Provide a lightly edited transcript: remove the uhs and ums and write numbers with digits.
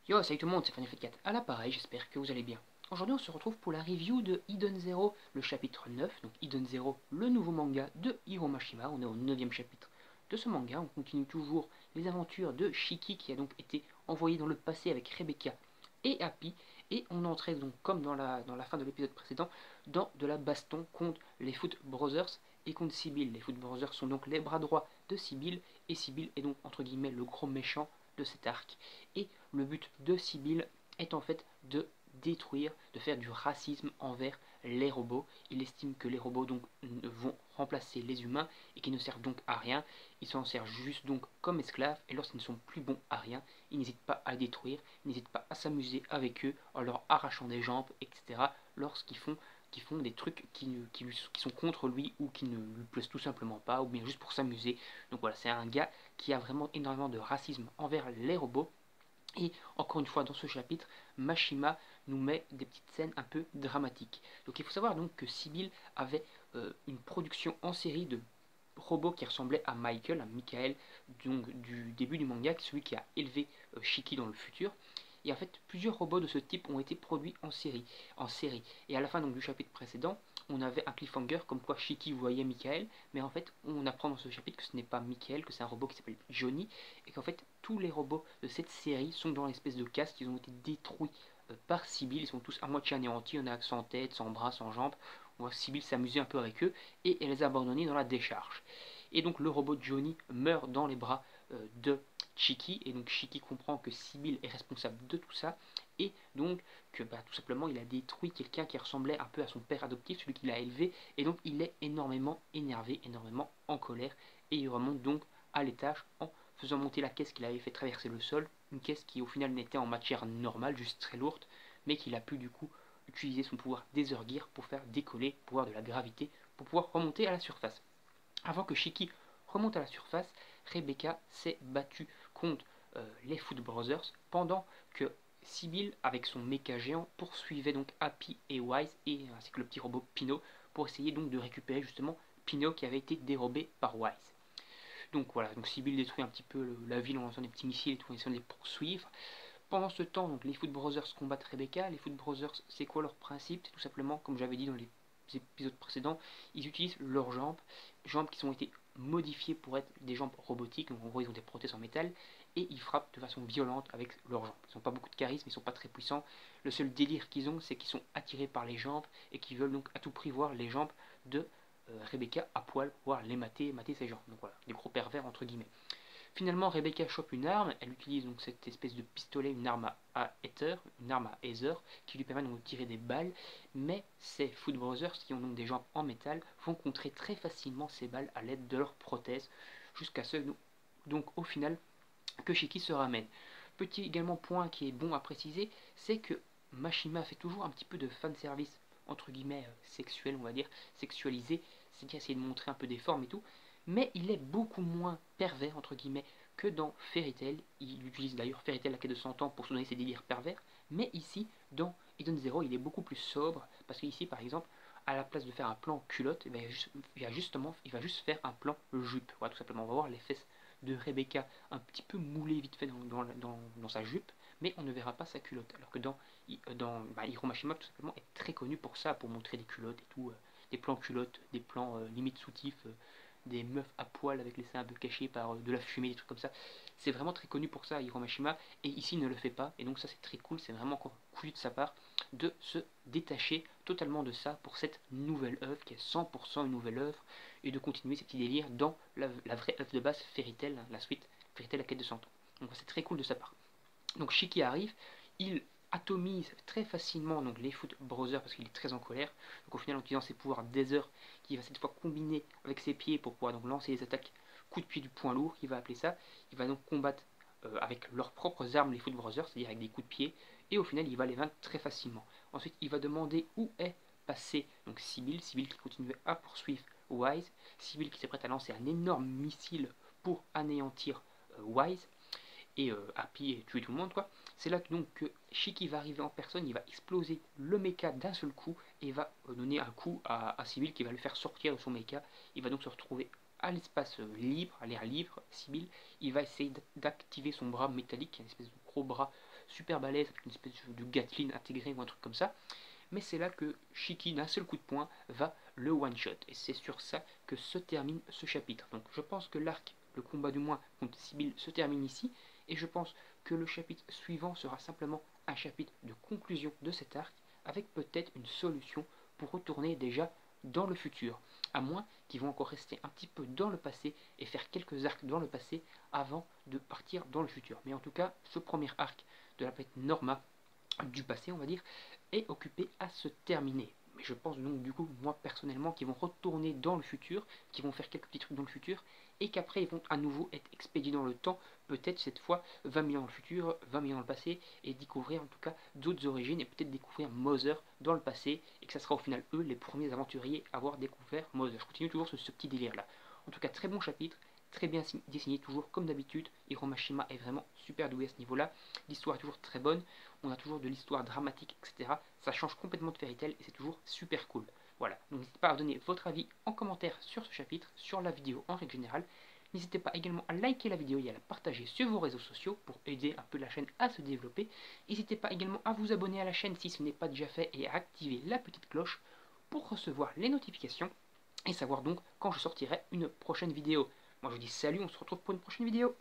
Yo, salut tout le monde, c'est FanFat4 à l'appareil, j'espère que vous allez bien. Aujourd'hui on se retrouve pour la review de Hidden Zero, le chapitre 9, donc Hidden Zero, le nouveau manga de Hiro Mashima. On est au 9e chapitre de ce manga, on continue toujours les aventures de Shiki qui a donc été envoyé dans le passé avec Rebecca et Happy, et on entrait donc comme dans la fin de l'épisode précédent, dans de la baston contre les Foot Brothers et contre Sibyl. Les Foot Brothers sont donc les bras droits de Sibyl, et Sibyl est donc entre guillemets le gros méchant de cet arc. Et le but de Sibyl est en fait de détruire, de faire du racisme envers les robots. Il estime que les robots donc vont remplacer les humains et qui ne servent donc à rien. Ils s'en servent juste donc comme esclaves, et lorsqu'ils ne sont plus bons à rien, ils n'hésitent pas à les détruire, ils n'hésitent pas à s'amuser avec eux en leur arrachant des jambes, etc. lorsqu'ils font des trucs qui sont contre lui ou qui ne lui plaisent tout simplement pas, ou bien juste pour s'amuser. Donc voilà, c'est un gars qui a vraiment énormément de racisme envers les robots. Et encore une fois, dans ce chapitre, Mashima nous met des petites scènes un peu dramatiques. Donc il faut savoir donc que Sibyl avait une production en série de robots qui ressemblait à Michael, donc du début du manga, celui qui a élevé Shiki dans le futur. Et en fait, plusieurs robots de ce type ont été produits en série. Et à la fin donc, du chapitre précédent, on avait un cliffhanger comme quoi Shiki voyait Michael, mais en fait, on apprend dans ce chapitre que ce n'est pas Michael, que c'est un robot qui s'appelle Johnny, et qu'en fait, tous les robots de cette série sont dans l'espèce de casque, ils ont été détruits par Sibyl, ils sont tous à moitié anéantis, on a sans tête, sans bras, sans jambes. On voit Sibyl s'amuser un peu avec eux, et elle les a abandonnés dans la décharge. Et donc le robot de Johnny meurt dans les bras de Shiki, et donc Shiki comprend que Sibyl est responsable de tout ça, et donc que tout simplement il a détruit quelqu'un qui ressemblait un peu à son père adoptif, celui qu'il a élevé, et donc il est énormément énervé, énormément en colère, et il remonte donc à l'étage en faisant monter la caisse qu'il avait fait traverser le sol, une caisse qui au final n'était en matière normale, juste très lourde, mais qu'il a pu du coup utiliser son pouvoir Gear pour faire décoller, pouvoir de la gravité, pour pouvoir remonter à la surface. Avant que Shiki remonte à la surface, Rebecca s'est battue contre les Foot Brothers pendant que Sibyl, avec son méca géant, poursuivait donc Happy et Wise, et ainsi que le petit robot Pino, pour essayer donc de récupérer justement Pino qui avait été dérobé par Wise. Donc voilà, donc Sibyl détruit un petit peu la ville en lançant des petits missiles et tout, en essayant de les poursuivre. Pendant ce temps, donc, les Foot Brothers combattent Rebecca. Les Foot Brothers, c'est quoi leur principe? C'est tout simplement, comme j'avais dit dans les épisodes précédents, ils utilisent leurs jambes qui ont été modifiées pour être des jambes robotiques. Donc en gros, ils ont des prothèses en métal et ils frappent de façon violente avec leurs jambes. Ils n'ont pas beaucoup de charisme, ils ne sont pas très puissants. Le seul délire qu'ils ont, c'est qu'ils sont attirés par les jambes et qu'ils veulent donc à tout prix voir les jambes de Rebecca à poil, voir les mater ses jambes. Donc voilà, des gros pervers entre guillemets. Finalement, Rebecca chope une arme, elle utilise donc cette espèce de pistolet, une arme à Ether, une arme à Ether, qui lui permet donc de tirer des balles, mais ces Foot Brothers, qui ont donc des jambes en métal, vont contrer très facilement ces balles à l'aide de leurs prothèses, jusqu'à ce donc au final que Shiki se ramène. Petit également point qui est bon à préciser, c'est que Mashima fait toujours un petit peu de fanservice, entre guillemets sexuel, on va dire, sexualisé, c'est-à-dire essayer de montrer un peu des formes et tout, mais il est beaucoup moins pervers, entre guillemets, que dans Fairy Tail. Il utilise d'ailleurs Fairy Tail la quête de 100 ans pour se donner ses délires pervers, mais ici, dans Hidden Zero, il est beaucoup plus sobre, parce qu'ici, par exemple, à la place de faire un plan culotte, il va juste faire un plan jupe. Voilà, tout simplement, on va voir les fesses de Rebecca un petit peu moulé vite fait dans sa jupe, mais on ne verra pas sa culotte. Alors que dans Hiro Mashima, tout simplement, est très connu pour ça, pour montrer des culottes et tout, des plans culottes, des plans limite soutifs, des meufs à poil avec les seins un peu cachés par de la fumée, des trucs comme ça. C'est vraiment très connu pour ça, Hiro Mashima, et ici il ne le fait pas, et donc ça c'est très cool, c'est vraiment encore couillu de sa part de se détacher totalement de ça pour cette nouvelle œuvre qui est 100% une nouvelle œuvre, et de continuer ces petits délires dans la vraie œuvre de base Fairy Tail, la suite Fairy Tail la quête de 100 ans. Donc c'est très cool de sa part. Donc Shiki arrive, il atomise très facilement donc les Foot Brothers parce qu'il est très en colère. Donc au final en utilisant ses pouvoirs Desert qui va cette fois combiner avec ses pieds pour pouvoir donc lancer les attaques coup de pied du point lourd, il va appeler ça. Il va donc combattre avec leurs propres armes les Foot Brothers, c'est-à-dire avec des coups de pied, et au final il va les vaincre très facilement. Ensuite il va demander où est passé donc Sibyl qui continuait à poursuivre Wise, Sibyl qui s'apprête à lancer un énorme missile pour anéantir Wise et Happy et tuer tout le monde quoi. C'est là que donc que Shiki va arriver en personne, il va exploser le mecha d'un seul coup et va donner un coup à Sibyl qui va le faire sortir de son mecha. Il va donc se retrouver à l'espace libre, à l'air libre, Sibyl. Il va essayer d'activer son bras métallique, une espèce de gros bras super balèze avec une espèce de Gatling intégré ou un truc comme ça. Mais c'est là que Shiki, d'un seul coup de poing, va le one-shot. Et c'est sur ça que se termine ce chapitre. Donc je pense que l'arc, le combat du moins contre Sibyl, se termine ici. Et je pense que le chapitre suivant sera simplement un chapitre de conclusion de cet arc, avec peut-être une solution pour retourner déjà dans le futur. À moins qu'ils vont encore rester un petit peu dans le passé et faire quelques arcs dans le passé avant de partir dans le futur. Mais en tout cas, ce premier arc de la planète Norma, du passé on va dire, est occupé à se terminer. Mais je pense donc du coup, moi personnellement, qu'ils vont retourner dans le futur, qu'ils vont faire quelques petits trucs dans le futur, et qu'après ils vont à nouveau être expédiés dans le temps, peut-être cette fois 20 000 ans dans le futur, 20 000 ans dans le passé, et découvrir en tout cas d'autres origines, et peut-être découvrir Mother dans le passé, et que ça sera au final eux les premiers aventuriers à avoir découvert Mother. Je continue toujours ce petit délire là. En tout cas, très bon chapitre, très bien dessiné, toujours comme d'habitude. Hiro Mashima est vraiment super doué à ce niveau-là. L'histoire est toujours très bonne. On a toujours de l'histoire dramatique, etc. Ça change complètement de Fairy Tail et c'est toujours super cool. Voilà, donc n'hésitez pas à donner votre avis en commentaire sur ce chapitre, sur la vidéo en règle générale. N'hésitez pas également à liker la vidéo et à la partager sur vos réseaux sociaux pour aider un peu la chaîne à se développer. N'hésitez pas également à vous abonner à la chaîne si ce n'est pas déjà fait et à activer la petite cloche pour recevoir les notifications et savoir donc quand je sortirai une prochaine vidéo. Moi je vous dis salut, on se retrouve pour une prochaine vidéo.